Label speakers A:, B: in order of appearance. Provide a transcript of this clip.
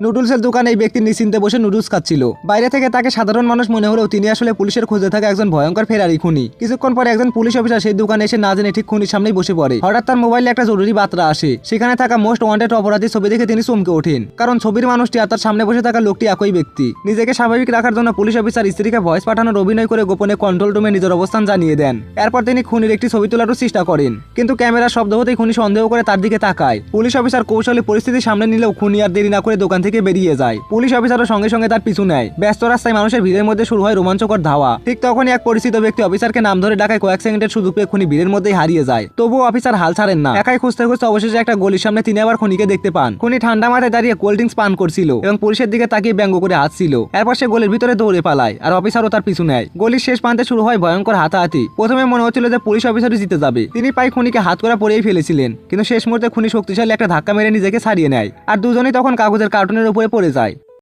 A: নুডলসের দোকানে এই ব্যক্তি নিশ্চিন্তে বসে নুডলস খাচ্ছিল। বাইরে থেকে তাকে সাধারণ মানুষ মনে হলেও তিনি আসলে পুলিশের খোঁজে থাকা একজন ভয়ঙ্কর ফেরারি খুনি। কিছুক্ষণ পরে একজন পুলিশ অফিসার সেই দোকানে এসে না জেনে ঠিক খুনির সামনেই বসে পড়ে। হঠাৎ তার মোবাইলে একটা জরুরি বার্তা আসে। সেখানে থাকা মোস্ট ওয়ান্টেড অপরাধীর ছবি দেখে তিনি চমকে ওঠেন, কারণ ছবির মানুষটি আর তার সামনে বসে থাকা লোকটি একই ব্যক্তি। নিজেকে স্বাভাবিক রাখার জন্য পুলিশ অফিসার স্ত্রীকে ভয়েস পাঠানোর অভিনয় করে গোপনে কন্ট্রোল রুমে নিজের অবস্থান জানিয়ে দেন। এরপর তিনি খুনির একটি ছবি তোলারও চেষ্টা করেন, কিন্তু ক্যামেরার শব্দ হতেই খুনি সন্দেহ করে তার দিকে তাকায়। পুলিশ অফিসার কৌশলে পরিস্থিতি সামনে নিলেও খুনি আর দেরি না করে দোকান থেকে বেরিয়ে যায়। পুলিশ অফিসারও সঙ্গে সঙ্গে তার পিছু নেয়। ব্যস্ত রাস্তায় মানুষের ভিড়ের মধ্যে শুরু হয় রোমাঞ্চকর ধাওয়া। ঠিক তখনই এক পরিচিত ব্যক্তি অফিসারকে নাম ধরে ডাকায় কয়েক সেকেন্ডের সুযোগ পেয়ে খুনি ভিড়ের মধ্যেই হারিয়ে যায়। তবুও অফিসার হাল ছাড়েন না। একাই খুঁজতে খুঁজতে অবশেষে একটা গলির সামনে তিনি আবার খুনিকে দেখতে পান। খুনি ঠান্ডা মাথায় দাঁড়িয়ে কোল্ড ড্রিঙ্কস পান করছিল এবং পুলিশের দিকে তাকিয়ে ব্যঙ্গ করে হাসছিল। এরপর সে গলির ভিতরে দৌড়ে পালায় আর অফিসারও তার পিছু নেয়। গলির শেষ প্রান্তে শুরু হয় ভয়ঙ্কর হাতাহাতি। প্রথমে মনে হচ্ছিল যে পুলিশ অফিসারই জিতে যাবে। তিনি প্রায় খুনিকে হাত করা পরেই ফেলেছিলেন, কিন্তু শেষ মুহূর্তে খুনি শক্তিশালী একটা ধাক্কা মেরে নিজেকে ছাড়িয়ে নেয় আর দুজনেই তখন কাগজের কার্টুনের উপরে পড়ে যায়।